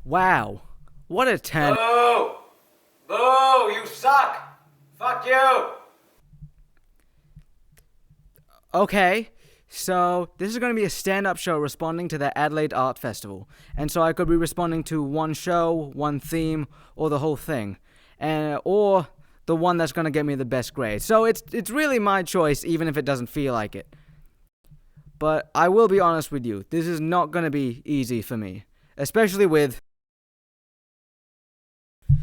Wow. What a turn. Boo! Boo! You suck! Fuck you! Okay, so this is going to be a stand-up show responding to the Adelaide Art Festival. And so I could be responding to one show, one theme, or the whole thing. Or the one that's going to get me the best grade. So it's really my choice, even if it doesn't feel like it. But I will be honest with you, this is not going to be easy for me. Especially with...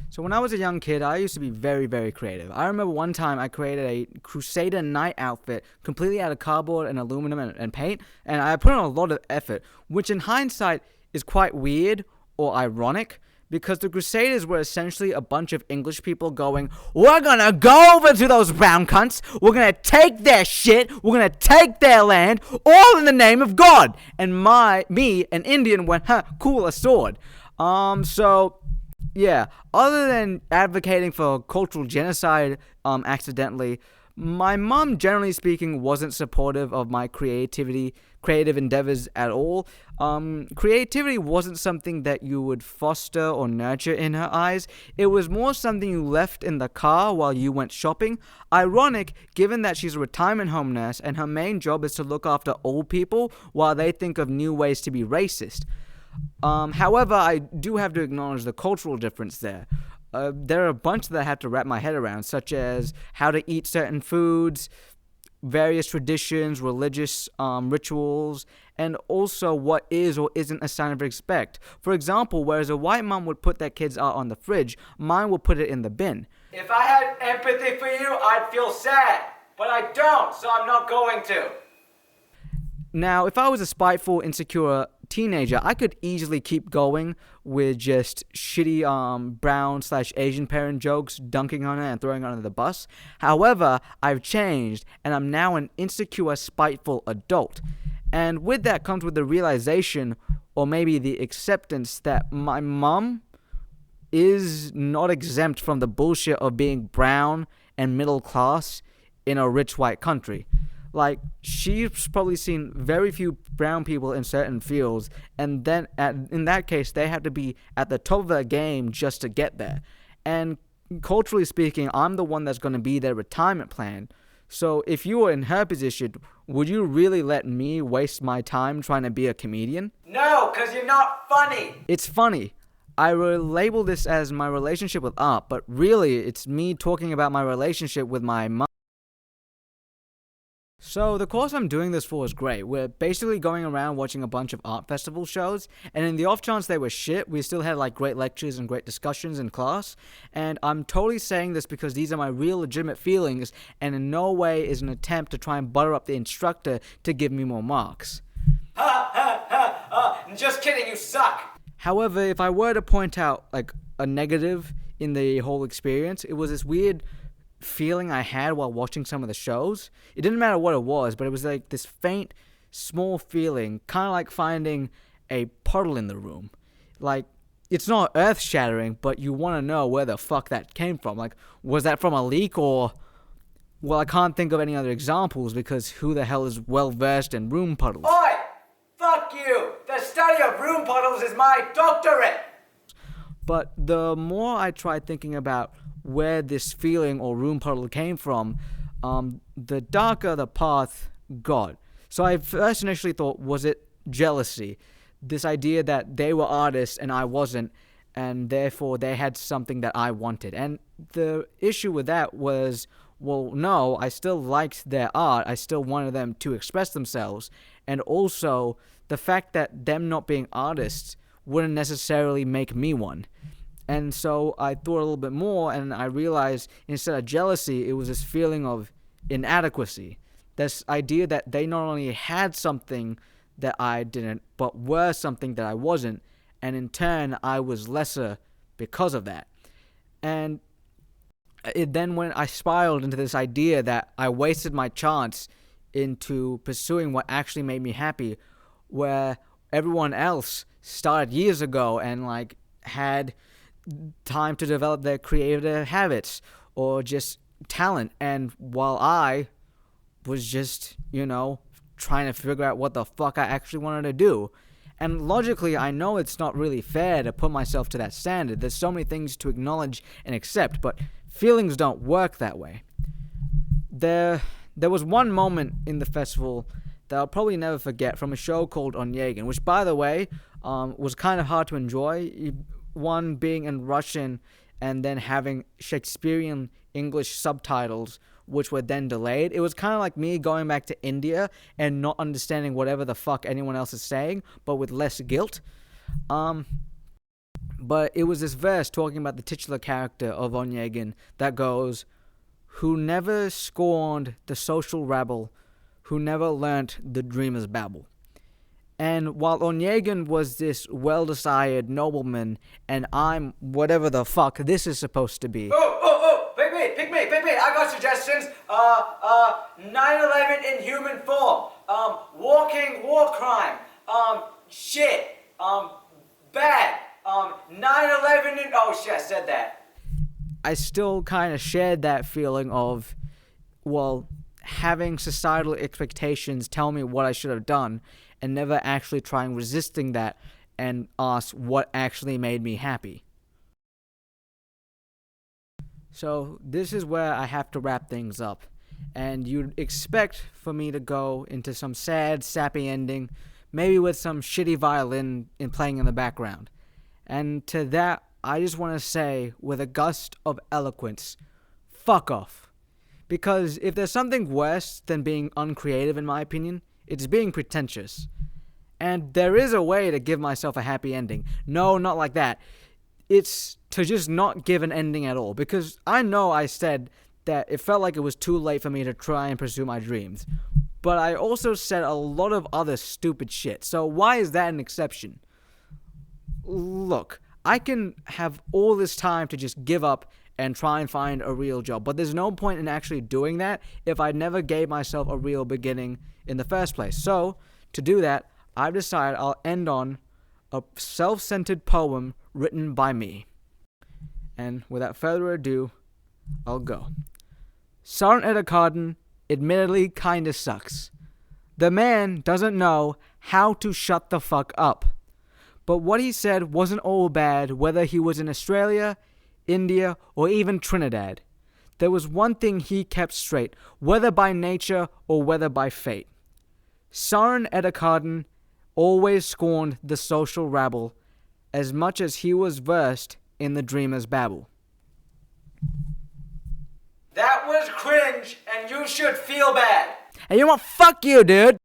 So when I was a young kid, I used to be very, very creative. I remember one time I created a Crusader Knight outfit completely out of cardboard and aluminum and paint, and I put in a lot of effort, which in hindsight is quite weird or ironic, because the Crusaders were essentially a bunch of English people going, we're gonna go over to those brown cunts, we're gonna take their shit, we're gonna take their land, all in the name of God. And me, an Indian, went, cool, a sword. Yeah, other than advocating for cultural genocide accidentally, my mom, generally speaking, wasn't supportive of my creative endeavors at all. Creativity wasn't something that you would foster or nurture in her eyes. It was more something you left in the car while you went shopping. Ironic, given that she's a retirement home nurse and her main job is to look after old people while they think of new ways to be racist. However, I do have to acknowledge the cultural difference there. There are a bunch that I have to wrap my head around, such as how to eat certain foods, various traditions, religious rituals, and also what is or isn't a sign of respect. For example, whereas a white mom would put their kids' art on the fridge, mine would put it in the bin. If I had empathy for you, I'd feel sad. But I don't, so I'm not going to. Now, if I was a spiteful, insecure teenager, I could easily keep going with just shitty brown/Asian parent jokes, dunking on it and throwing it under the bus. However, I've changed, and I'm now an insecure, spiteful adult. And with that comes with the realization, or maybe the acceptance, that my mom is not exempt from the bullshit of being brown and middle class in a rich white country. Like, she's probably seen very few brown people in certain fields, and then in that case, they have to be at the top of their game just to get there. And culturally speaking, I'm the one that's going to be their retirement plan. So if you were in her position, would you really let me waste my time trying to be a comedian? No, because you're not funny. It's funny. I will label this as my relationship with art, but really, it's me talking about my relationship with my mom. So the course I'm doing this for is great. We're basically going around watching a bunch of art festival shows, and in the off chance they were shit, we still had like great lectures and great discussions in class. And I'm totally saying this because these are my real legitimate feelings, and in no way is an attempt to try and butter up the instructor to give me more marks. Ha ha ha ha! Just kidding, you suck! However, if I were to point out like a negative in the whole experience, it was this weird feeling I had while watching some of the shows. It didn't matter what it was, but it was like this faint, small feeling, kind of like finding a puddle in the room. Like, it's not earth-shattering, but you want to know where the fuck that came from. Like, was that from a leak or... Well, I can't think of any other examples because who the hell is well-versed in room puddles? Oi! Fuck you! The study of room puddles is my doctorate! But the more I tried thinking about where this feeling or room puddle came from, the darker the path got. So I first initially thought, was it jealousy? This idea that they were artists and I wasn't, and therefore they had something that I wanted. And the issue with that was, well, no, I still liked their art. I still wanted them to express themselves. And also, the fact that them not being artists wouldn't necessarily make me one. And so I thought a little bit more, and I realized instead of jealousy, it was this feeling of inadequacy. This idea that they not only had something that I didn't, but were something that I wasn't, and in turn, I was lesser because of that. And I spiraled into this idea that I wasted my chance into pursuing what actually made me happy, where everyone else started years ago and like had time to develop their creative habits or just talent, and while I was just, trying to figure out what the fuck I actually wanted to do. And logically, I know it's not really fair to put myself to that standard. There's so many things to acknowledge and accept, but feelings don't work that way. There was one moment in the festival that I'll probably never forget from a show called Onegin, which, by the way, was kind of hard to enjoy. One being in Russian and then having Shakespearean English subtitles, which were then delayed. It was kind of like me going back to India and not understanding whatever the fuck anyone else is saying, but with less guilt. But it was this verse talking about the titular character of Onegin that goes, "Who never scorned the social rabble, who never learnt the dreamer's babble." And while Onegin was this well-decided nobleman, and I'm whatever the fuck this is supposed to be. Pick me, I got suggestions. 9/11 in human form. Walking war crime. Shit. Bad. 9/11 in, oh shit, I said that. I still kind of shared that feeling of, well, having societal expectations tell me what I should have done, and never actually trying resisting that and ask what actually made me happy. So this is where I have to wrap things up, and you'd expect for me to go into some sad, sappy ending, maybe with some shitty violin playing in the background. And to that, I just want to say, with a gust of eloquence, fuck off. Because if there's something worse than being uncreative, in my opinion, it's being pretentious. And there is a way to give myself a happy ending. No, not like that. It's to just not give an ending at all. Because I know I said that it felt like it was too late for me to try and pursue my dreams. But I also said a lot of other stupid shit. So why is that an exception? Look, I can have all this time to just give up and try and find a real job. But there's no point in actually doing that if I never gave myself a real beginning in the first place. So, to do that, I've decided I'll end on a self-centered poem written by me. And without further ado, I'll go. Søren Edderkarden admittedly kinda sucks. The man doesn't know how to shut the fuck up. But what he said wasn't all bad, whether he was in Australia, India, or even Trinidad. There was one thing he kept straight, whether by nature or whether by fate. Søren Edderkarden always scorned the social rabble, as much as he was versed in the dreamer's babble. That was cringe, and you should feel bad. Hey, you know what? Fuck you, dude!